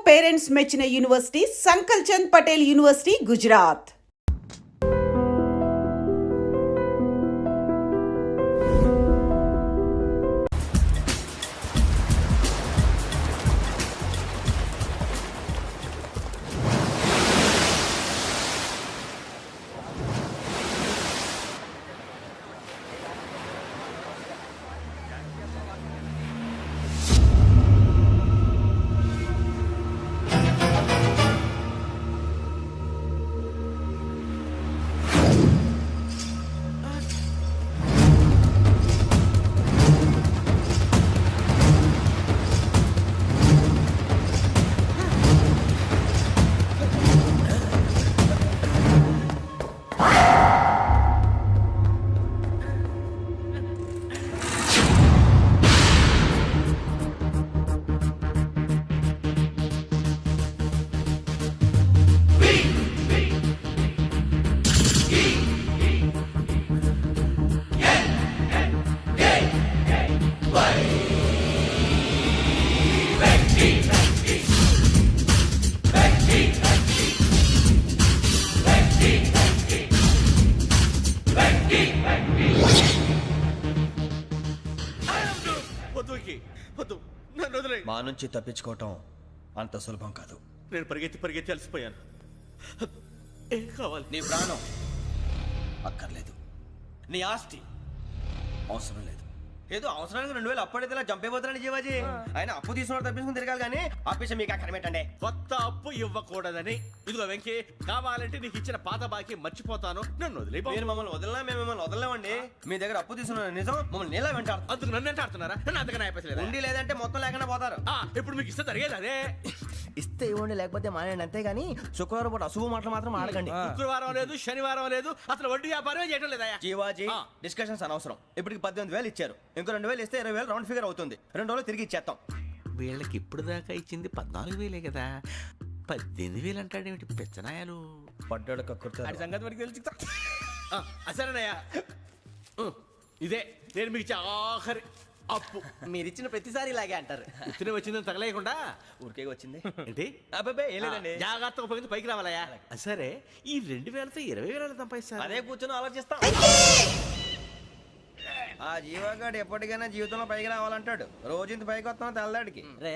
Parents మెచ్చిన university సంకల్ Chand Patel university Gujarat. మా నుంచి తప్పించుకోవటం అంత సులభం కాదు. నేను పరిగెత్తి అలసిపోయాను. ఏం కావాలి? నీ ప్రాణం అక్కర్లేదు, నీ ఆస్తి అవసరం లేదు. ఏదో అవసరానికి 2000 అప్పుడైతే ఇలా చంపేపోతారని జీవాజీ. ఆయన అప్పు తీసుకున్న తప్పించుకుని తిరగాలి కానీ ఆపేసి మీకు అక్కడ పెట్టండి. కొత్త అప్పు ఇవ్వకూడదని. ఇదిగో వెంకీ, కావాలంటే నీకు ఇచ్చిన పాత బాకీ మర్చిపోతాను, నన్ను వదిలే. మీరు మమ్మల్ని వదిలినా మేము మిమ్మల్ని వదలలేమండి. మీ దగ్గర అప్పు తీసుకున్న నిజం మమ్మల్ని నీలా వెంటాడు. అందుకు నన్ను ఎంత ఆడుతున్నారా? నన్ను అంతగా నాయపసలేదు. ఉండి లేదంటే మొత్తం లేకుండా పోతారు. ఇప్పుడు మీకు ఇస్తే జరిగేది అదే. ఇస్తే ఇవ్వండి, లేకపోతే మానేయండి, అంతేగాని శుక్రవారం పూట అశుభ మాటలు మాత్రం ఆడకండి. శుక్రవారం లేదు, శనివారం లేదు, అసలు వడ్డీ వ్యాపారమే చేయడం లేదా? జీవాజీ, డిస్కషన్స్ అనవసరం. ఇప్పటికి 18,000 ఇచ్చారు, ఇంకో 2,000 ఇస్తే 20,000 రౌండ్ ఫిగర్ అవుతుంది. 2 రోజులు తిరిగి ఇచ్చేస్తాం. వీళ్ళకి ఇప్పుడు దాకా ఇచ్చింది 14,000 కదా, 18,000 అంటాడేమిటి పెచ్చనాయాలు? పడ్డాడు కక్కుర్తాడు. సంగతి మనకి తెలుసు. సరేనయ్యా, ఇదే నేను మీకు ఇచ్చే ఆఖరి అప్పు. మీరిచ్చిన ప్రతిసారి ఇలాగే అంటారు. ఇతనే వచ్చిందని తగలేయకుండా ఊరికే వచ్చింది ఏంటి? అబ్బాబే ఏం లేదండి. జాగ్రత్తగా ఉపయోగించి పైకి రావాలయ్యా. సరే, ఈ 2,000తో 20,000 సంపాదిస్తారు. అదే కూర్చొని ఆలోచిస్తాం. ఆ జీవగాడు ఎప్పటికైనా జీవితంలో పైకి రావాలంటాడు. రోజు ఇంత పైకి వస్తాం తెల్లడికి. రే,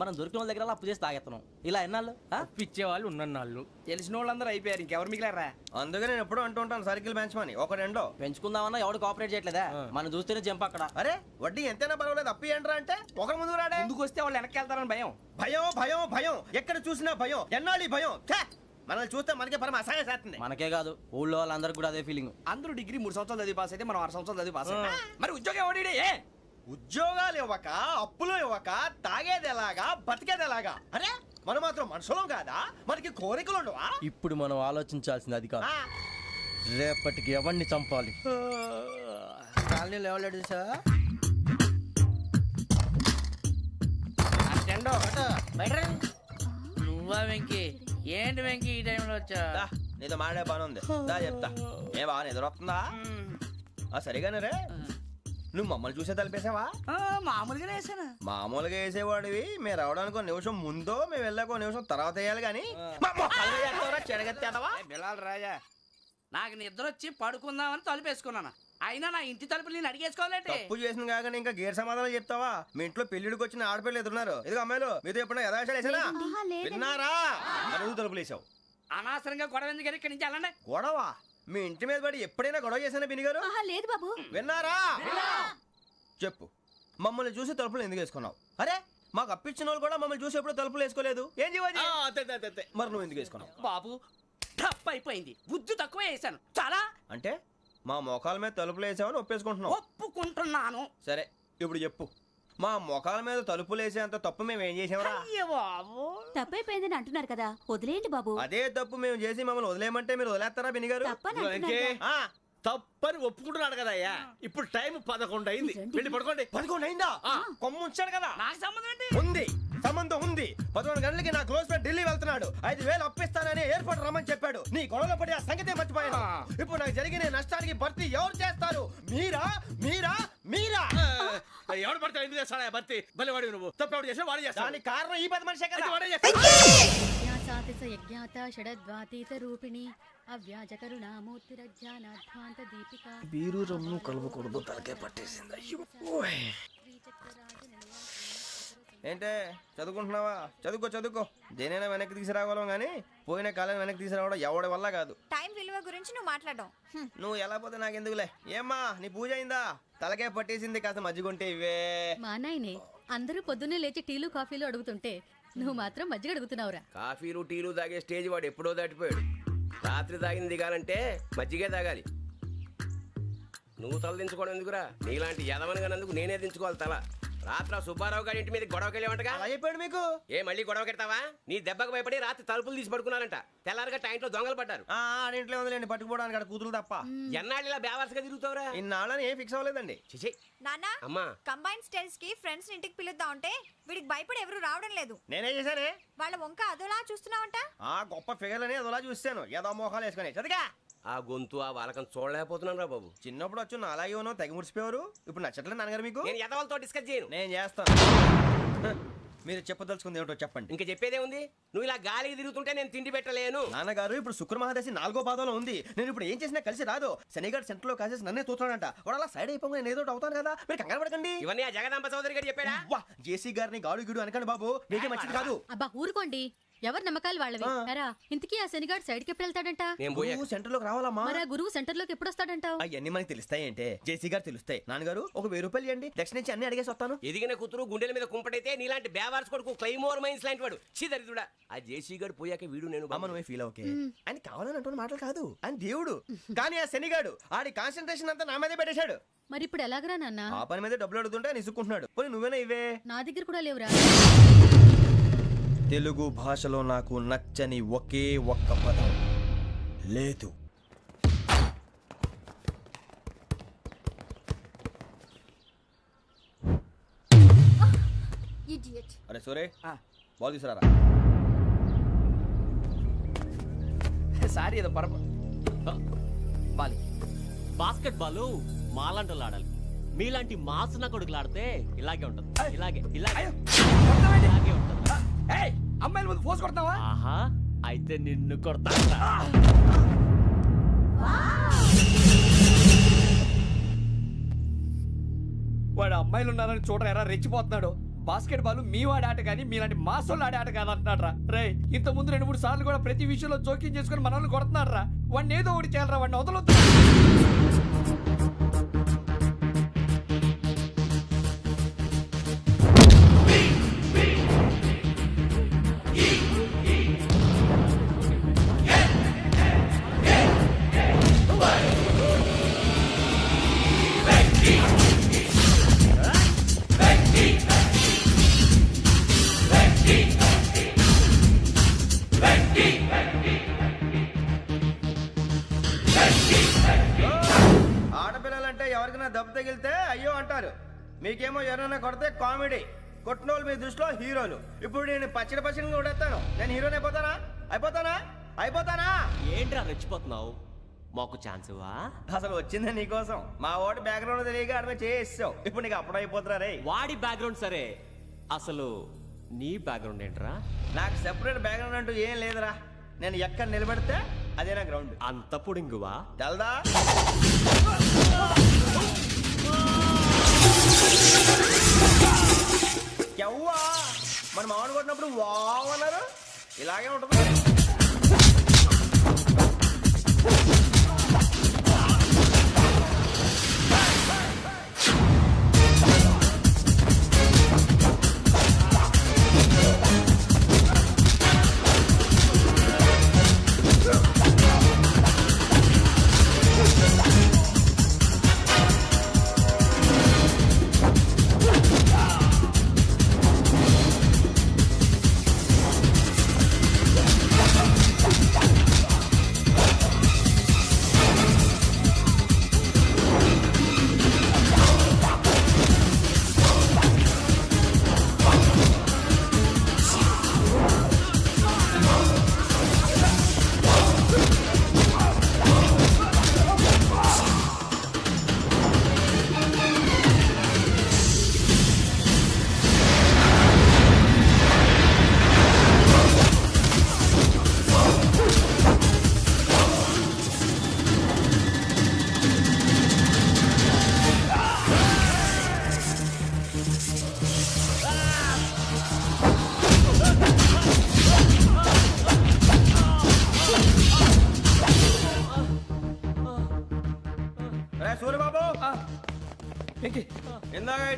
మనం దొరికిన వాళ్ళ దగ్గర అప్పు చేసి తాగెత్తనం. ఇలా ఎన్నాళ్ళు పిచ్చేవాళ్ళు ఉన్నన్నాళ్ళు తెలిసిన వాళ్ళందరూ అయిపోయారు, ఇంకెవరు మిగిలారా? అందుకే నేను ఎప్పుడు అంటూ ఉంటాను, సర్కిల్ బెంచ్ మని ఒక రెండో పెంచుకుందామన్నా ఎవడు కోఆపరేట్ చేయట్లేదా? మనం చూస్తేనే జంప్ అక్కడ. అరే వడ్డీ ఎంతైనా పర్వాలేదు, అప్పు ఏంట్రా అంటే ఒక ముందు రాడే. ముందుకు వస్తే వాళ్ళు వెనక్కి వెళ్తారని భయం. భయం భయం భయం, ఎక్కడ చూసినా భయం. ఎన్నాళ్ళు భయం? మనల్ని చూస్తే మనకే పరమ అసహాయం చేస్తుంది. మనకే కాదు, ఊళ్ళో వాళ్ళందరికీ కూడా అదే ఫీలింగ్. అందరూ డిగ్రీ 3 సంవత్సరాలు చదివి పాస్ అయితే మనం 6 సంవత్సరాలు చదివి పాస్ అయ్యాం. మరి ఉద్యోగం ఎవడి? ఉద్యోగాలు ఇవ్వక, అప్పులు ఇవ్వక, తాగేది ఎలాగా, బతికేది ఎలాగా? అరే మనం మాత్రం మనుషులం కాదా? మనకి కోరికలు ఉండవా? ఇప్పుడు మనం ఆలోచించాల్సింది అది కాదు, రేపటికి ఎవరిని చంపాలి. కాలనీలో ఎవరు సార్? నువ్వా వెంకీ? ఏంటి వెంకీ ఈ టైంలో వచ్చా? నీతో మాడే పని ఉంది, దా చెప్తా. ఏ బాగా నిద్రొస్తుందా? సరిగానే రే, నువ్వు మమ్మల్ని చూసే తలిపేసావా? మామూలుగానే వేసాను. మామూలుగా వేసేవాడివి. మేము రావడానికి 1 నిమిషం ముందో, మేము వెళ్ళాక 1 నిమిషం తర్వాత వేయాలి కానీ రాజా. నాకు నిద్ర వచ్చి పడుకుందామని తలుపేసుకున్నాను. అయినా నా ఇంటి తలుపులు నేను అడిగేసుకోవాలంటే. తప్పు చేసిన కాక ఇంకా గేర్ సమాధానం చెప్తావా? మీ ఇంట్లో పెళ్లిడికి వచ్చిన ఆడపిల్లలు ఎదురున్నారు. ఇదిగో అమ్మాయిలు, మీతో ఎప్పుడైనా యథాశాలు వేసానా? విన్నారా? అడుగు తలుపులు వేసావు. అనవసరంగా గొడవ ఎందుకు? ఇక్కడి నుంచి వెళ్ళండి. గొడవ? మీ ఇంటి మీద పడి ఎప్పుడైనా గొడవ చేశానా బిని గారు? లేదు బాబు. విన్నారా? చెప్పు, మమ్మల్ని చూసి తలుపులు ఎందుకు వేసుకున్నావు? అరే మాకు అప్పించిన వాళ్ళు కూడా మమ్మల్ని చూసి ఎప్పుడు తలుపులు వేసుకోలేదు. ఏం చేయాలి? మరి నువ్వు ఎందుకు వేసుకున్నావు? బాబు టప్ అయిపోయింది, బుద్ధి తక్కువ వేసాను చాలా. అంటే మా మోకాల మీద తలుపులు వేసామని ఒప్పేసుకుంటున్నావు? ఒప్పుకుంటున్నాను. సరే ఇప్పుడు చెప్పు, మా మొఖాల మీద తలుపులు వేసేంత తప్పు మేము ఏం చేసామరా? తప్పైపోయిందని అంటున్నారు కదా, వదిలేయండి బాబు. అదే తప్పు మేము చేసి మమ్మల్ని వదిలేయమంటే మీరు వదిలేస్తారా బిని గారు? తప్పని ఒప్పుకుంటున్నాడు కదా అయ్యా. ఇప్పుడు టైం 11 అయింది, వెళ్ళి పడుకోండి. 11 అయిందా? కొమ్ము ఉంచాడు కదా. నాకు సంబంధం ఏంటి? ఉంది. సంబంధం ఉంది. 11 గంటలకి నా క్లోజ్ ఫ్రెండ్ ఢిల్లీ వెళ్తున్నాడు. 5,000 అప్పిస్తానని ఎయిర్పోర్ట్ రమ్మని చెప్పాడు. నీ గొడవలో పడి ఆ సంగతే మర్చిపోయాను. ఇప్పుడు నాకు జరిగిన నష్టానికి భర్తీ ఎవరు చేస్తారు? మీరా మీరా మీరా? ఎవడు పడితే ఎందుకు చేస్తాడా భర్తీ? భలే వాడి నువ్వు తప్పు చేసా వాడు చేస్తా. దానికి కారణం ఈ 10 మనిషే కదా. వాడే చేస్తాడు. యజ్ఞాత షడద్వాతీత రూపిణి అవ్యాజ కరుణామూర్తిరజ్ఞానాధ్వాంత దీపిక బీరు రమ్ము కలవకూడదు, తలకే పట్టేసింది. ఏంటే చదువుకుంటున్నావా? చదువుకో. దేనైనా వెనక్కి తీసుకురావాలం కానీ పోయిన కాలం వెనక్కి తీసుకురావడం ఎవడి వల్ల కాదు. టైం విలువ గురించి నువ్వు మాట్లాడడం నువ్వు ఎలా పోతే నాకు ఎందుకులే. ఏమ్మా నీ పూజ అయిందా? తలకే పట్టేసింది, కాస్త మజ్జిగుంటే ఇవే. మా నాయనే అందరూ పొద్దున్నే లేచి టీలు కాఫీలు అడుగుతుంటే నువ్వు మాత్రం మజ్జిగ అడుగుతున్నావురా. కాఫీలు టీలు తాగే స్టేజ్ వాడు ఎప్పుడో దాటిపోయాడు. రాత్రి తాగింది దిగాలంటే మజ్జిగే తాగాలి. నువ్వు తల దించుకోవడం ఎందుకురా? నీలాంటి యదవనగానందుకు నేనే దించుకోవాలి తల. రాత్రి సుబ్బారావు గారి ఇంటి మీద గొడవకి వెళ్ళేవంటగా. అలా చెప్పాడు మీకు? ఏ మళ్ళీ గొడవ కెడతావా? నీ దెబ్బకు భయపడి రాత్రి తలుపులు తీసి పడుకున్నారంట. తెల్లారగా టైంట్లో దొంగలు పడ్డారు. ఆడింట్లో ఉందిలేండి, పట్టుకుపోవడానికి అక్కడ కూతురు తప్ప. ఎన్నాళ్ళు ఇలా బేవర్స్గా తిరుగుతావురా? ఇన్నాళ్ళని ఏం ఫిక్స్ అవ్వలేదండి. చిచి నాన్న అమ్మా కంబైన్ స్టైల్స్ కి ఫ్రెండ్స్ ఇంటికి పిలుద్దాం అంటే వీడికి భయపడి ఎవరు రావడం లేదు. నేనే చేశానే. వాళ్ళ వంక అదోలా చూస్తున్నావంట. ఆ గొప్ప ఫిగర్లని అదోలా చూస్తాను, ఏదో మోహాలు వేసుకొని. చదిగా ఆ గొంతు ఆ వాలకం చూడలేకపోతున్నాను రా బాబు. చిన్నప్పుడు వచ్చి నా అలాగే ఉన్నావు, తెగ ముడిచిపోయారు. ఇప్పుడు నచ్చట్లేదు నాన్నగారు మీకు? నేను యదవలతో డిస్కస్ చేయను. నేను చేస్తాను. మీరు చెప్పదలుచుకుంది ఏమిటో చెప్పండి. ఇంకా చెప్పేదే ఉంది. నువ్వు ఇలా గాలికి తిరుగుతుంటే నేను తిండి పెట్టలేను. నాన్నగారు ఇప్పుడు శుక్ర మహాదశి 4వ పాదంలో ఉంది. నేను ఇప్పుడు ఏం చేసినా కలిసి రాదు. శనిగారు సెంటర్ లో కాసేసి నన్నే చూస్తున్నాడంట. వాడు అలా సైడ్ అయిపోయి నేను ఏదో అవుతాను కదా, మీరు కంగారు పడకండి. ఇవన్నీ ఆ జగదాంబ చౌదరి గారు చెప్పాడా? వా జేసీ గారిని గాడు గిడు అనకండి బాబు, మీకే మంచిది కాదు. అబ్బా ఊరుకోండి, ఎవరి నమ్మకాలు వాళ్ళవి. ఎరా ఇంతకీ ఆ శనిగాడు సైడ్కి ఎప్పుడు వెళ్తాడంట? నేను పోయా. నువ్వు సెంటర్ లోకి రావాలమ్మా. మరి ఆ గురువు సెంటర్ లోకి ఎప్పుడు వస్తాడంటావు? అవన్నీ మనకి తెలుస్తాయి అంటే జేసీ గారు తెలుస్తాయి. నాన్నగారు ఒక 1000 రూపాయలు ఇవ్వండి, దక్షిణ నుంచి అన్ని అడిగేసి వస్తాను. ఎదిగిన కూతురు గుండెల మీద కుంపటైతే నీలాంటి బేవార్స్ కొడుకు క్లైమోర్ మైన్స్ లాంటి వాడు చీదరిదుడా. ఆ జేసీ గారు పోయాక వీడు నేను అమ్మ నువ్వే ఫీల్ ఓకే. ఆయన కావాలని అంటున్న మాటలు కాదు, ఆయన దేవుడు. కానీ ఆ శనిగాడు ఆడి కాన్సన్ట్రేషన్ అంతా నా మీదే పెట్టేశాడు. మరి ఇప్పుడు ఎలాగరా నాన్న? ఆ పని మీద డబ్బులు అడుగుతుంటే ఆయన ఇసుక్కుంటున్నాడు. పోనీ నువ్వేనా ఇవే? నా దగ్గర కూడా లేవురా. తెలుగు భాషలో నాకు నచ్చని ఒకే ఒక్క పదం లేదు. అరే సోరే బాల్ తీసుకురారా. సారీ ఏదో పరమ బాలి. బాస్కెట్ బాల్ మాలాంటి ఆడాలి. మీలాంటి మాసన కొడుకులు ఆడితే ఇలాగే ఉంటది. ఇలాగే ఇలాగే ఉంటది. అమ్మాయిల ముందు ఫోర్స్ కొడతావా? ఆహా అయితే నిన్ను కొడతా. వాడు అమ్మాయిలు ఉన్నారని చూడరా ఎరా రెచ్చిపోతున్నాడు. బాస్కెట్ బాల్ మీ వాడి ఆట కానీ మీలాంటి మాసోళ్ళు ఆడే ఆట కాదంటున్నాడు రా. రే ఇంత ముందు 2-3 సార్లు కూడా ప్రతి విషయంలో జోక్యం చేసుకుని మన వాళ్ళు కొడుతున్నాడు రా. వాడిని ఏదో ఒకటి చేయాలరా, వాడిని వదలొద్దు. ఆడపిల్లలంటే ఎవరికైనా దెబ్బ తగిలితే అయ్యో అంటారు, మీకేమో ఎవరైనా కొడితే కామెడీ. కొట్టిన వాళ్ళు మీ దృష్టిలో హీరోలు. ఇప్పుడు నేను పచ్చడిగా కొడేస్తాను, నేను హీరోని అయిపోతానా? ఏంట్రా రెచ్చిపోతున్నావు? మాకు ఛాన్స్ ఇవ్వా? అసలు వచ్చిందే నీకోసం. మా ఓటు బ్యాక్గ్రౌండ్ తెలియక అడమే చేసావు. ఇప్పుడు నీకు అప్పుడు అయిపోతున్నా రే. వాడి బ్యాక్గ్రౌండ్ సరే, అసలు నీ బ్యాక్గ్రౌండ్ ఏంట్రా? నాకు సెపరేట్ బ్యాక్గ్రౌండ్ అంటూ ఏం లేదురా. నేను ఎక్కడ నిలబెడితే అదే నా గ్రౌండ్. అంత పుడింగువా? తెల్దా? ఎవ్వా మన మామిడి కొట్టినప్పుడు వావ్ అన్నారు, ఇలాగే ఉంటుంది.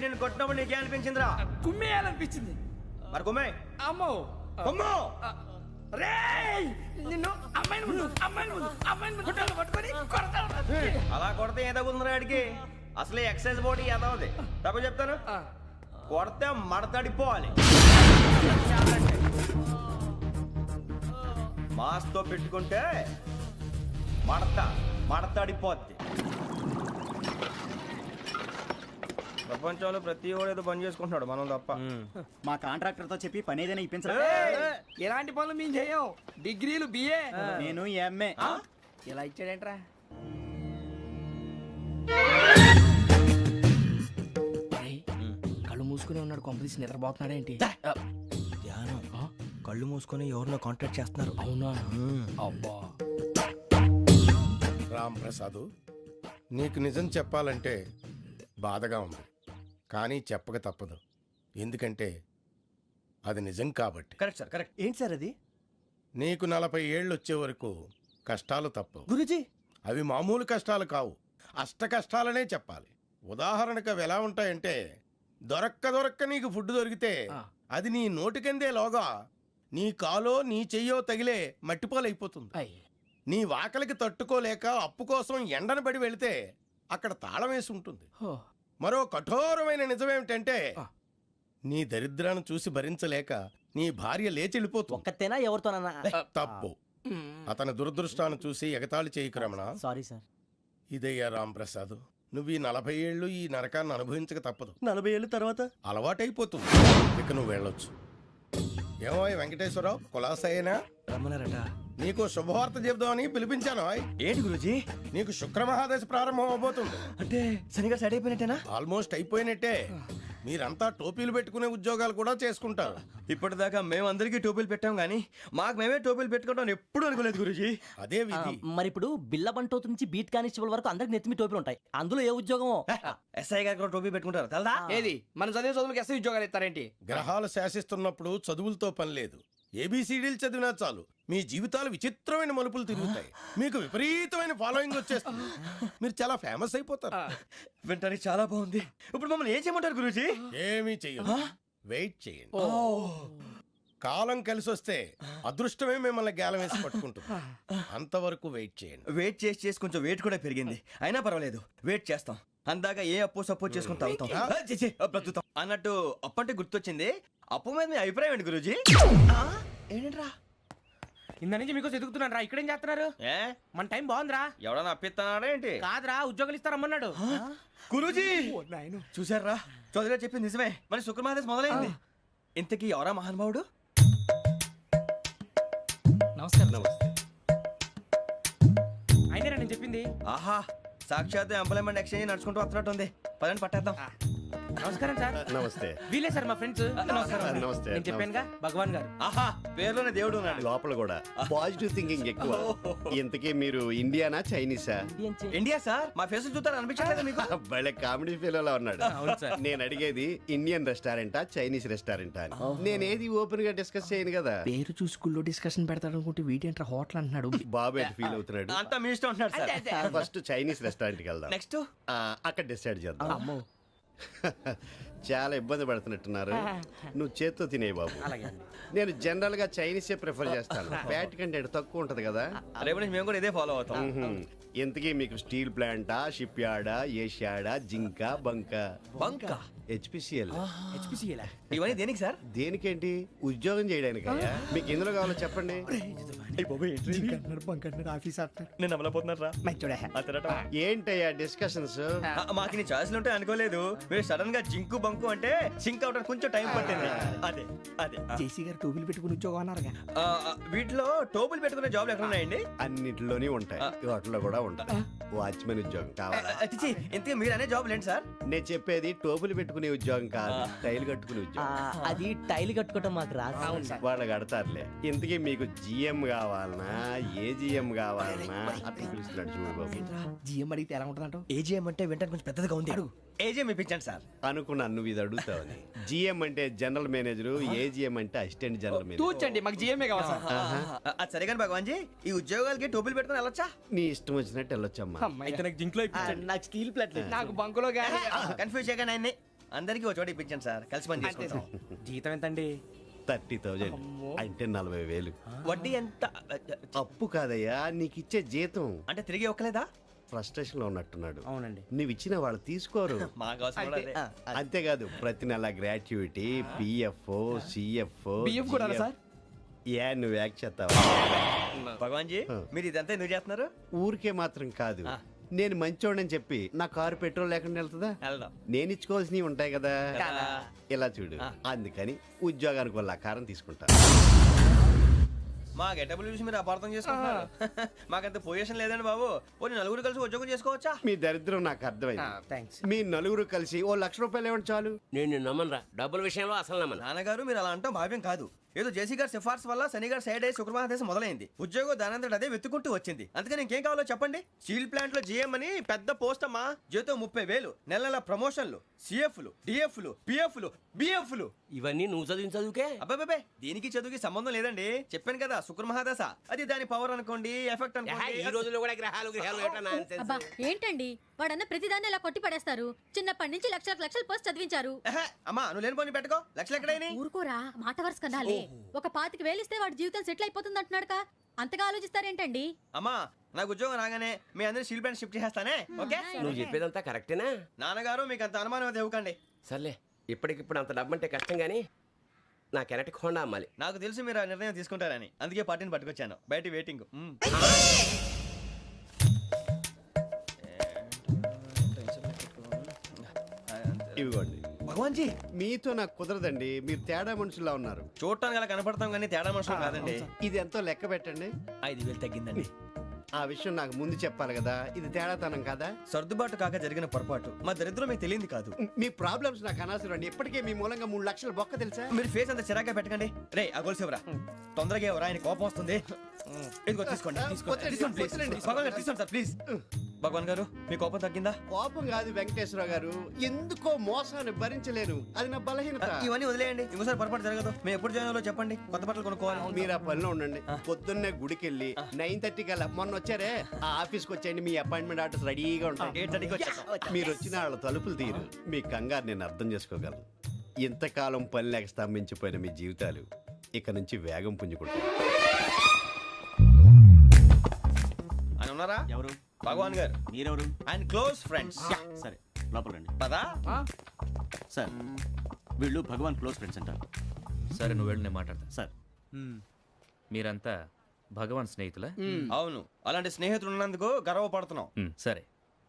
నేను కొట్టినప్పుడు నీకే అనిపించిందిరా? కుమ్మేయాలనిపించింది. మరి కొమ్మే. అమ్మో కొమ్ము. రేయ్ నిన్ను అమ్మాయిని ముందు గుడ్డలు పట్టుకొని కొడతాను. అలా కొడితే ఏ తగ్గుతుందిరా ఆడికి? అసలే ఎక్సైజ్ బాడీ ఏదవుది. తప్ప చెప్తాను, కొడితే మడతడిపోవాలి. మాస్తో పెట్టుకుంటే మడతడిపోద్ది. ప్రపంచంలో ప్రతి వాడు ఏదో పని చేసుకుంటున్నాడు, మనం తప్ప. మా కాంట్రాక్టర్ తో చెప్పి పని ఏదైనా ఇప్పించరా? ఎలాంటి పనులు మేము చేయం. డిగ్రీలు బిఏ, నేను ఎంఏ. ఇలా ఇచ్చాడేంట్రా? కళ్ళు మూసుకుని ఉన్నాడు, కొంపదీసి నిద్రపోతున్నాడేంటి? ధ్యానం. కళ్ళు మూసుకొని ఎవరినో కాంటాక్ట్ చేస్తున్నారు. అవునా? అబ్బా రామ్ ప్రసాద్, నీకు నిజం చెప్పాలంటే బాధగా ఉంది, కానీ చెప్పక తప్పదు. ఎందుకంటే అది నిజం కాబట్టి. Correct sir, correct. ఏంటి సార్ అది? నీకు 40 ఏళ్ళు వచ్చే వరకు కష్టాలు తప్పవు. గురుజీ, అవి మామూలు కష్టాలు కావు, అష్ట కష్టాలనే చెప్పాలి. ఉదాహరణకు అవి ఎలా ఉంటాయంటే, దొరక్క నీకు ఫుడ్ దొరికితే అది నీ నోటికందే లోగా నీ కాలో నీ చెయ్యో తగిలే మట్టిపాలైపోతుంది. నీ వాకలికి తట్టుకోలేక అప్పు కోసం ఎండను పడి వెళితే అక్కడ తాళం వేసి ఉంటుంది. మరో కఠోరమైన నిజమేమిటంటే, నీ దరిద్రాన్ని చూసి భరించలేక నీ భార్య లేచి వెళ్ళిపోతుంది. ఒక్కతేనా ఎవరితోనన్నా? తప్పు. అతని దురదృష్టాన్ని చూసి ఎగతాళి చేయకు రమణ. Sorry sir. ఇదయ్యా రాంప్రసాద్, నువ్వు ఈ 40 ఏళ్ళు ఈ నరకాన్ని అనుభవించక తప్పదు. 40 ఏళ్ళ తర్వాత అలవాటైపోతుంది. ఇక నువ్వు వెళ్ళొచ్చు. ఏమో వెంకటేశ్వరరావు, కులాసైనా రమ్మన్నారట. నీకు శుభవార్త చెబుదామని పిలిపించాను. ఏంటి గురూజీ? నీకు శుక్రమహాదశ ప్రారంభం అవబోతుంది. అంటే శనిగా సెట్ అయిపోయినట్టేనా? ఆల్మోస్ట్ అయిపోయినట్టే. మీరంతా టోపీలు పెట్టుకునే ఉద్యోగాలు కూడా చేసుకుంటారు. ఇప్పటిదాకా మేమందరికీ టోపీలు పెట్టాం గానీ మాకు మేమే టోపీలు పెట్టుకుంటాం ఎప్పుడు అనుకోలేదు గురూజీ. అదే విధి. మరి ఇప్పుడు బిల్ల బంటోతు నుంచి బీట్ కానిస్టేబుల్ వరకు అందరికి నెత్తిమి టోపీలు ఉంటాయి. అందులో ఏ ఉద్యోగమో? ఎస్ఐ గారు కూడా టోపీ పెట్టుకుంటారు తెలదా? ఏది మన చదివే చదువులకు ఎస్ఐ ఉద్యోగాలు ఇస్తారేంటి? గ్రహాలు శాసిస్తున్నప్పుడు చదువులతో పని లేదు. ఏబిసిడీలు చదివినా చాలు మీ జీవితాలు విచిత్రమైన మలుపులు తిరుగుతాయి. మీకు విపరీతమైన ఫాలోయింగ్ వచ్చేస్తుంది. మీరు చాలా ఫేమస్ అయిపోతారు. వింటానికి చాలా బాగుంది. ఇప్పుడు మమ్మల్ని ఏం చేయమంటారు గురూజీ? ఏమీ చెయ్యదు, వెయిట్ చేయండి. కాలం కలిసి వస్తే అదృష్టమే మిమ్మల్ని గేలం వేసి పట్టుకుంటుంది. అంతవరకు వెయిట్ చేయండి. వెయిట్ చేసి కొంచెం వెయిట్ కూడా పెరిగింది. అయినా పర్వాలేదు, వెయిట్ చేస్తాం. అందాక ఏ అప్పు సపోర్ట్ చేసుకుని తాగుతాం, బ్రతుకుతాం అన్నట్టు. అప్పు అంటే గుర్తొచ్చింది, అప్పు మీద మీ అభిప్రాయం ఏంటి గురూజీ? ఏంటరా ఇంత నుంచి మీకు ఎదుగుతున్నాను రా. ఇక్కడేం చేస్తున్నారు? మన టైం బాగుందిరా. ఎవడన్నా అప్పిస్తున్నాడా ఏంటి? కాదురా, ఉద్యోగాలు ఇస్తారమ్మన్నాడు గురూజీ. చూసారా, చౌదరిగా చెప్పింది నిజమే. మరి శుక్రమహాదేశ్ మొదలైంది. ఇంతకీ ఎవరా మహానుభావుడు? నమస్కారం. అయినా నేను చెప్పింది. ఆహా, సాక్షాత్ ఎంప్లాయ్మెంట్ ఎక్స్చేంజ్ నడుచుకుంటూ వస్తున్నట్టు ఉంది. పదండి పట్టేద్దాం. నమస్కారం సార్. నమస్తే. వీలే సార్ మా ఫ్రెండ్స్. నమస్తే. నేను చెప్పానుగా, భగవాన్ గారు. ఆహా, పేర్లోనే దేవుడు ఉన్నాడు. లోపల కూడా పాజిటివ్ థింకింగ్ ఎక్కువ. ఇంతకీ మీరు ఇండియానా చైనీసా? India sir. మా ఫేస్ చూస్తారు అనిపించలేదు మీకు? వాళ్ళ కామెడీ ఫీల్ ఉన్నాడు. అవును సార్. నేను అడిగేది ఇండియన్ రెస్టారెంటా చైనీస్ రెస్టారెంటా అని. నేనేది ఓపెన్ గా డిస్కస్ చేయను కదా. పేరు చూసుకుల్లో డిస్కషన్ పెడతాడు అనుకుంటే వీటేంట్రా హోటల్ అంటున్నాడు. బాబు ఎట్ ఫీల్ అవుతున్నాడు. అంతా మీ ఇష్టం ఉంటున్నాడు సార్. ఫస్ట్ చైనీస్ రెస్టారెంట్ కి వెళ్దాం. నెక్స్ట్ అక్కడ డిసైడ్ చేద్దాం. చాలా ఇబ్బంది పడుతున్నట్టున్నారు. నువ్వు చేత్తో తినే బాబు. నేను జనరల్ గా చైనీసే ప్రిఫర్ చేస్తాను. ఫ్యాట్ కంటెంట్ తక్కువ ఉంటది కదా. రేపు నుంచి మేము కూడా ఇదే ఫాలో అవుతాం. ఎంతకీ మీకు స్టీల్ ప్లాంటా, షిప్ యార్డా, ఏషియాడా, జింక, బంక, హెచ్పిసిఎల్. ఇవన్నీ దేనికి సార్? దేనికేంటి? ఉద్యోగం చేయడానికి. మీకు ఎందులో కావాలో చెప్పండి. నేను అమలపోతున్నారా? ఏంటయ్యా డిస్కషన్స్? మాకు నీ ఛాయిస్లు ఉంటాయి అనుకోలేదు. మీరు సడన్ గా జింకు బంకు అంటే సింక్ అవడానికి కొంచెం టైం పట్టింది. అదే అదే జేసీ గారు టోపీలు పెట్టుకుని ఉద్యోగం అన్నారుగా. వీటిలో టోపులు పెట్టుకునే జాబ్లు ఎక్కడ ఉన్నాయండి? అన్నిటిలోనే ఉంటాయి, వాటిలో కూడా ఉంటాయి. వాచ్మెన్ ఉద్యోగం కావాలా? ఇంతకీ మీరు అనే జాబ్ ఏంటి సార్? నేను చెప్పేది టోపులు పెట్టుకునే ఉద్యోగం కాదు, టైల్ కట్టుకునే ఉద్యోగం. అది టైల్ కట్టుకోవటం మాకు రాదు. వాళ్ళు కడతారులే. ఇంతకీ మీకు జిఎం కావాలనా, ఏ జిఎం కావాలనా? అట్లా పిలుస్తున్నాడు చూడు బాబు. జిఎం అడిగితే ఎలా ఉంటుందంట? ఏజీఎం అంటే వింటానికి కొంచెం పెద్దదిగా ఉంది. ఏజీఎం ఇప్పించండి సార్. అనుకున్నాను నువ్వు ఇది అడుగుతావని. జిఎం అంటే జనరల్ మేనేజర్, ఏజిఎం అంటే అసిస్టెంట్ జనరల్ మేనేజర్. తూచండి, మాకు జిఎంఏ కావాలి సార్. అది సరే కానీ భగవాన్ జీ, ఈ ఉద్యోగాలకి టోపులు పెట్టుకుని వెళ్ళొచ్చా? నీ ఇష్టం వచ్చినట్టు వెళ్ళొచ్చమ్మా. అయితే నాకు జింక్ లో నాకు స్టీల్ ప్లేట్. నాకు బంకులో గానీ కన్ఫ్యూజ్ చేయగానే ఆయన్ని. అందరికీ ఒక చోట ఇప్పించండి సార్, కలిసి పని చేసుకుంటాం. జీతం ఎంతండి? 30,000 అంటే 40,000. వడ్డీ ఎంత? అప్పు కాదయ్యా, నీకు ఇచ్చే జీతం. అంటే తిరిగి ఒక్కలేదా? ఫ్రస్ట్రేషన్ లో ఉన్నట్టున్నాడు. అవునండి. నువ్వు ఇచ్చిన వాళ్ళు తీసుకోరు. మాకు అవసరం కూడా అదే. అంతేకాదు ప్రతి నెల గ్రాట్యుటీ, పిఎఫ్, సిఎఫ్. బియ్యం కూడా సార్? ఏ నువ్వు యాక్ట్ చేస్తావా? భగవాన్ జీ, మీరు ఇదంతా ఎందుకు చేస్తున్నారు? ఊరికే మాత్రం కాదు, నేను మంచోడని చెప్పి నా కారు పెట్రోల్ లేకుండా వెళ్తుందా? వెళ్దాం. నేను ఇచ్చుకోవాల్సినవి ఉంటాయి కదా, ఇలా చూడు. అందుకని ఉద్యోగానికి వాళ్ళ ఆకారం తీసుకుంటా. మా గెటబుల్ చూసి మీరు అపార్థం చేసుకుంటున్నారు. మాకంత పొజిషన్ లేదండి బాబు. పోనీ నలుగురు కలిసి ఉద్యోగం చేసుకోవచ్చా? మీ దరిద్రం నాకు అర్థమైంది. మీ నలుగురు కలిసి ₹1,00,000 ఇవ్వండి చాలు. నేను నమ్మనరా, డబ్బుల విషయంలో అసలు నమ్మను. నాన్నగారు మీరు అలా అంటాం భావ్యం కాదు. ఏదో జేసీ గారి సిఫార్సు వల్ల శని గారు సైడ్ అయ్యి శుక్రవారం మొదలైంది. ఉద్యోగం దానంతటి అదే వెతుకుంటూ వచ్చింది. అందుకని ఇంకేం కావాలో చెప్పండి. స్టీల్ ప్లాంట్ లో జీఎం అని పెద్ద పోస్ట్ అమ్మా. జీతం 30,000, నెల నెల ప్రమోషన్లు, సిఎఫ్లు, డిఎఫ్లు, పిఎఫ్లు, బిఎఫ్లు. ఇవన్నీ నువ్వు చదివిన చదువుకే? అబ్బాబే, దీనికి చదువుకి సంబంధం లేదండి. చెప్పాను కదా, శుక్ర మహాదశ. అది దాని పవర్ అనుకోండి, ఎఫెక్ట్ అనుకోండి. ఈ రోజుల్లో కూడా గ్రహాలు అబ్బా ఏంటండి వాడన్న ప్రతిదాన్ని ఇలా కొట్టి పడేస్తారు. చిన్నప్పటి నుంచి లక్షలు పోస్ట్ చదివించారు. అమ్మా నువ్వు లేని పోనీ పెట్టుకో. లక్షలు ఎక్కడైనా ఊరుకోరా, మాట వరుస కనాలి. ఒక 25,000 ఇస్తే వాడి జీవితం సెటిల్ అయిపోతుంది అంటున్నాడుగా, అంతగా ఆలోచిస్తారేంటండి? అమ్మా నాకు ఉద్యోగం రాగానే మీ అందరూ స్టీల్ ప్లాంట్ షిఫ్ట్ చేస్తానే. ఓకే, నువ్వు చెప్పేదంతా కరెక్టేనా? నాన్నగారు మీకు అంత అనుమానం అయితే ఇవ్వకండి. సర్లే, ఇప్పటికిప్పుడు అంత డబ్బు అంటే కష్టం గానీ నా కెనటిక్ హోండా అమ్మాలి. నాకు తెలుసు మీరు ఆ నిర్ణయం తీసుకుంటారని, అందుకే పార్టీని పట్టుకొచ్చాను. బయట వెయిటింగ్. ఇవ్వండి. భగవాన్ జీ, మీతో నాకు కుదరదండి, మీరు తేడా మనుషుల్లా ఉన్నారు. చూడటానికి అలా కనపడతాం కానీ తేడా మనుషులు కాదండి. ఇది ఎంతో లెక్క పెట్టండి. 5,000 తగ్గిందండి. ఆ విషయం నాకు ముందు చెప్పాలి కదా, ఇది తేడాతనం కదా. సర్దుబాటు కాక జరిగిన పొరపాటు. మా దరిద్రం మీకు తెలియంది కాదు. మీ ప్రాబ్లమ్స్ నాకు అనవసరం అండి. ఇప్పటికే మీ మూలంగా 3 లక్షలు బొక్క తెలుసా? మీరు ఫేస్ అంత చిరాగ్గా పెట్టకండి. రే ఆ గొలుసేవరా, తొందరగా ఎవరా, ఆయన కోపం వస్తుంది. ఇదిగో తీసుకోండి, తీసుకోండి ప్లీజ్. భగవాన్ గారు తీసుకోండి సార్ ప్లీజ్. భగవాన్ గారు మీ కోపం తగ్గిందా? కోపం కాదు వెంకటేశ్వర గారు, ఎందుకో మోసాన్ని భరించలేను, అది నా బలహీనత. ఇవన్నీ వదిలేయండి, ఇంకోసారి పొరపాటు జరగదు. మేము ఎప్పుడు జాయిన్ అవ్వాలో చెప్పండి, కొత్త బట్టలు కొనుక్కోవాలి. మీరు ఆ పనిలో ఉండండి. పొద్దున్నే గుడికి వెళ్ళి 9:30 కల్లా, మొన్న వచ్చారే ఆ ఆఫీస్కి వచ్చేయండి. మీ అపాయింట్మెంట్ ఆర్డర్స్ రెడీగా ఉంటాయి. 8:30కి వచ్చేస్తాం. మీరు వచ్చిన వాళ్ళ తలుపులు తీరు. మీ కంగారు నేను అర్థం చేసుకోగలను. ఇంతకాలం పని లేక స్తంభించిపోయిన మీ జీవితాలు ఇక నుంచి వేగం పుంజుకుంటాయి. ఆయన ఉన్నారా? ఎవరు? భగవాన్ గారు. మీరెవరు? ఆయన క్లోజ్ ఫ్రెండ్స్. సరే లోపల రండి. పదా సార్ వీళ్ళు భగవాన్ క్లోజ్ ఫ్రెండ్స్ అంటారు. సరే నువ్వు వెళ్ళి నేను మాట్లాడతా. సార్ మీరంతా భగవాన్ స్నేహితులా? అవును, అలాంటి స్నేహితులు ఉన్నందుకు గర్వపడుతున్నాం. సరే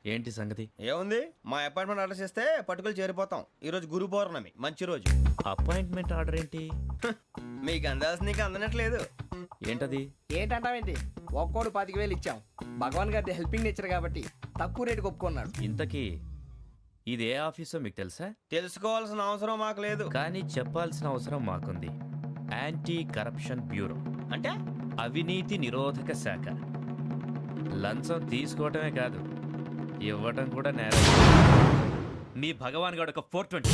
ఏంటి సంగతి? ఏముంది, మా అపాయింట్మెంట్ ఆర్డర్ చేస్తే పట్టుకులు చేరిపోతాం. ఈ రోజు గురు పౌర్ణమి, మంచి రోజు. అపాయింట్మెంట్ ఆర్డర్ ఏంటి? మీకు అందాల్సిన నీకు అందనట్లేదు. ఏంటది? ఏంటంటావేంటి? ఒక్కోడు 25,000 ఇచ్చాం. భగవాన్ గారి హెల్పింగ్ నేచర్ కాబట్టి తక్కువ రేటుకి ఒప్పుకున్నాడు. ఇంతకీ ఇది ఏ ఆఫీసో మీకు తెలుసా? తెలుసుకోవాల్సిన అవసరం మాకు లేదు, కానీ చెప్పాల్సిన అవసరం మాకుంది. యాంటీ కరప్షన్ బ్యూరో అంటే అవినీతి నిరోధక శాఖ. లంచం తీసుకోవటమే కాదు, ఇవ్వటం కూడా నేరం. మీ భగవాన్ గారు ఒక 420.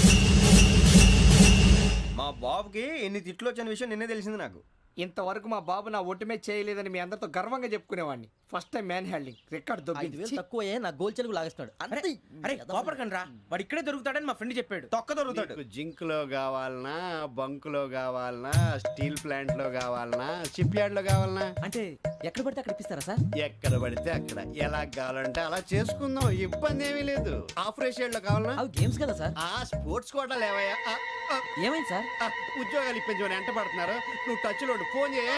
మా బాబుకి ఎన్ని తిట్లు వచ్చిన విషయం నిన్నే తెలిసింది నాకు. ఇంతవరకు మా బాబు నా ఒట్టుమే చేయలేదని మీ అందరితో గర్వంగా చెప్పుకునేవాడిని. First time man handing record తక్కువ నా గోల్ చెలుగు లాగేస్తాడు. అరే కోపడకండి రా, వాడు ఇక్కడే దొరుకుతాడని మా ఫ్రెండ్ చెప్పాడు. తొక్క దొరుకుతాడు. జింక్ లో కావాలనా, బంక్ లో కావాలనా, స్టీల్ ప్లాంట్ లో కావాలనా, షిప్ యార్డ్ లో కావాలనా? అంటే ఎక్కడ పడితే అక్కడ ఇప్పిస్తారా సార్? ఎక్కడ పడితే అక్కడ, ఎలా కావాలంటే అలా చేసుకుందాం, ఇబ్బంది ఏమీ లేదు. ఆఫరేష్ లో కావాలనా? అవి గేమ్స్ కదా సార్. ఆ స్పోర్ట్స్ కోటా లేవయ్యా. ఏమైంది సార్? ఉద్యోగాలు ఇప్పించమని ఎంట పడుతున్నారు. నువ్వు టచ్ లో ఫోన్ చేయ.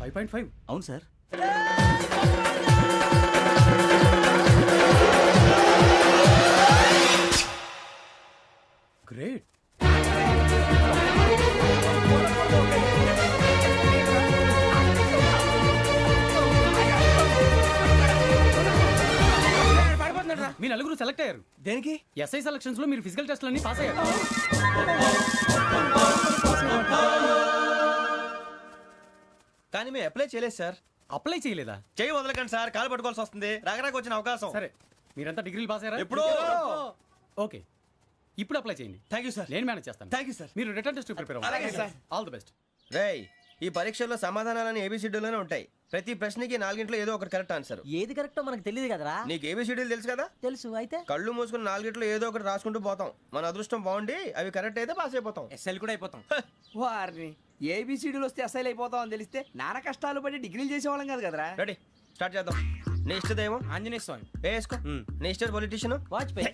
5.5. అవును సార్. గ్రేట్. మీ నలుగురు సెలెక్ట్ అయ్యారు. దేనికి? ఎస్ఐ సెలక్షన్స్ లో మీరు ఫిజికల్ టెస్ట్ అన్ని పాస్ అయ్యారు. కానీ మేము అప్లై చేయలేదు సార్. అప్లై చేయలేదా? చేయి వదలకండి సార్, కాలు పట్టుకోవాల్సి వస్తుంది. రాగరాకు వచ్చిన అవకాశం. సరే, మీరంతా డిగ్రీలు పాస్ అయ్యారా? ఎప్పుడో. ఓకే, ఇప్పుడు అప్లై చేయండి. Thank you sir. నేను మేనేజ్ చేస్తాను. Thank you sir. మీరు రిటర్న్ టెస్ట్ ప్రిపేర్ అలాగే అవ్వండి. సార్. All the best. రేయ్, ఈ పరీక్షల్లో సమాధానాలని ఏబిసిడ్యూల్లోనే ఉంటాయి. ప్రతి ప్రశ్నకి 4 ఏదో ఒకటి కరెక్ట్ ఆన్సర్. ఏది కరెక్టో మనకు తెలియదు కదరా. నీకు ఏబిసిడ్యూల్ తెలుసు కదా? తెలుసు. అయితే కళ్ళు మూసుకుని 4 ఏదో ఒకటి రాసుకుంటూ పోతాం. మన అదృష్టం బాగుండి అవి కరెక్ట్ అయితే పాస్ అయిపోతాం. ఎస్ఎల్ కూడా అయిపోతాం. వారిని ఏబిసిడీలు వస్తే ఎస్ఐలు అయిపోతాం అని తెలిస్తే నాన్న కష్టాలు పడి డిగ్రీలు చేసేవాళ్ళం కాదు కదరా. రెడీ, స్టార్ట్ చేద్దాం. నీ ఇష్టదేమో ఆంజనేయ స్వామి. వేసుకో. నీ ఇష్ట పొలిటీషియన్ వాజ్పేయి.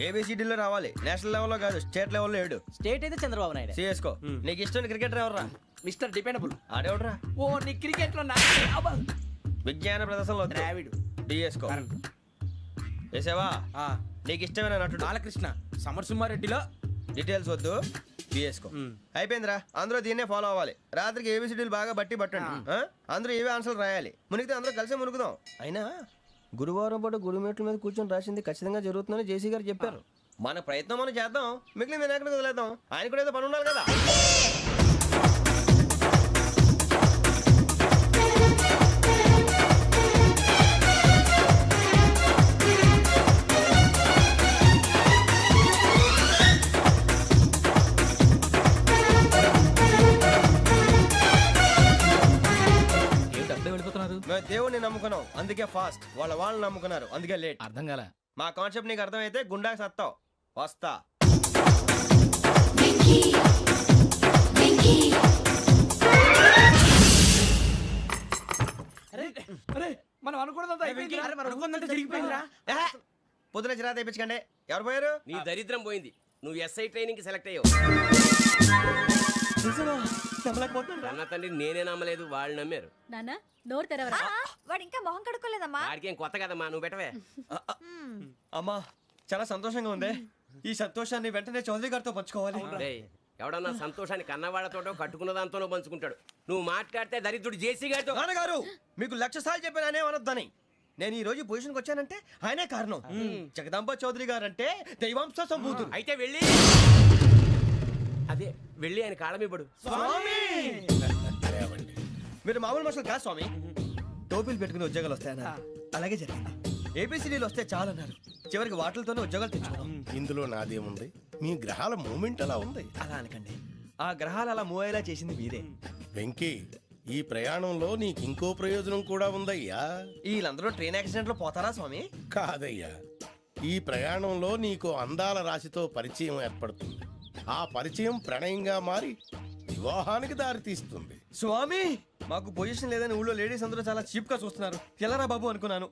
ఏబిసిడీలో రావాలి. నేషనల్ లెవెల్లో కాదు, స్టేట్ లెవెల్లో 7. స్టేట్ అయితే చంద్రబాబు నాయుడు. సిఎస్కో. నీకు ఇష్టం క్రికెటర్ ఎవర్రా? Mister dependable. ఆడేవడరా? ఓ, నీ క్రికెట్ లో విజ్ఞాన ప్రదర్శనలో ద్రావిడు. డిఎస్కో. వేసావా? నీకు ఇష్టమైన నటుడు? బాలకృష్ణ. సమర్ సుమారెడ్డిలో డీటెయిల్స్ వద్దు, బిఎస్కో. అయిపోయిందిరా. అందరూ దీన్నే ఫాలో అవ్వాలి. రాత్రికి ఏబిసిడీలు బాగా బట్టి పట్టండి. అందరూ ఏవే ఆన్సర్లు రాయాలి. మునిగితే అందరూ కలిసి మునుగుదాం. అయినా గురువారం పాటు గురుమేట్ల మీద కూర్చొని రాసింది ఖచ్చితంగా జరుగుతుందని జేసీ గారు చెప్పారు. మన ప్రయత్నం మనం చేద్దాం, మిగిలింది నేను ఎక్కడికి వదిలేద్దాం. ఆయన కూడా ఏదో పని ఉండాలి కదా. మేము దేవుడిని నమ్ముకున్నాం, అందుకే ఫాస్ట్. వాళ్ళని నమ్ముకున్నారు, అందుకే లేట్. అర్థం కాల. మా కాన్సెప్ట్ నీకు అర్థమైతే గుండాకి సత్తావు. వస్తా. మనం అనుకున్నదంతా జరిగిపోయిందిరా. పొద్దున చిరా తెప్పించకండి. ఎవరు పోయారు? నీ దరిద్రం పోయింది. నువ్వు ఎస్ఐ ట్రైనింగ్ కి సెలెక్ట్ అయ్యావు. అన్న తండ్రి నేనే నమ్మలేదు, వాళ్ళు నమ్మారు. నాన్న నోరు తెరవరా. వాడు ఇంకా మొహం కడుక్కోలేదమ్మా. వాడికి ఏం కొత్త కదమ్మా, నువ్వు పెట్టవే. అమ్మా, చాలా సంతోషంగా ఉంది. ఈ సంతోషాన్ని వెంటనే చౌదరి గారితో పంచుకోవాలి. డేయ్, ఎవడన్నా సంతోషాన్ని కన్నవాళ్లతోటో కట్టుకున్న దాంతోనో పంచుకుంటాడు. నువ్వు మాట్లాడితే దరిద్రుడు జేసీ గారితో. నాన్నగారు, మీకు 1,00,000 సార్లు చెప్పానే అనొద్దని. నేను ఈ రోజు పొజిషన్కి వచ్చానంటే ఆయనే కారణం. జగదాంబ చౌదరి గారు అంటే దైవాంశ సంభూతుడు. అయితే వెళ్ళి అదే వెళ్ళి ఆయన కాళ్ళమివ్వడు. మీరు మామూలు మనుషులు కాదు స్వామి. టోపీలు పెట్టుకుని ఉద్యోగాలు వస్తాయన్నారు, అలాగే జరిగింది. ఏబిసిడీలు వస్తే చాలన్నారు, చివరికి వాటిలతోనే ఉద్యోగాలు తెచ్చుకున్నాం. ఇందులో నాదేముంది? మీ గ్రహాల మూమెంట్ అలా ఉంది. అలా అనకండి, ఆ గ్రహాలు అలా మూవ్ అయ్యేలా చేసింది మీరే. వెంకీ, ఈ ప్రయాణంలో నీకు ఇంకో ప్రయోజనం కూడా ఉందయ్యా. వీళ్ళందరూ ట్రైన్ యాక్సిడెంట్ లో పోతారా స్వామి? కాదయ్యా, ఈ ప్రయాణంలో నీకు అందాల రాశితో పరిచయం ఏర్పడుతుంది. ఆ పరిచయం ప్రణయంగా మారి వివాహానికి దారితీస్తుంది. స్వామి, మాకు పొజిషన్ లేదని ఊళ్ళో లేడీస్ అందరూ చాలా చీప్ గా చూస్తున్నారు. ఎలారా బాబు అనుకున్నాను.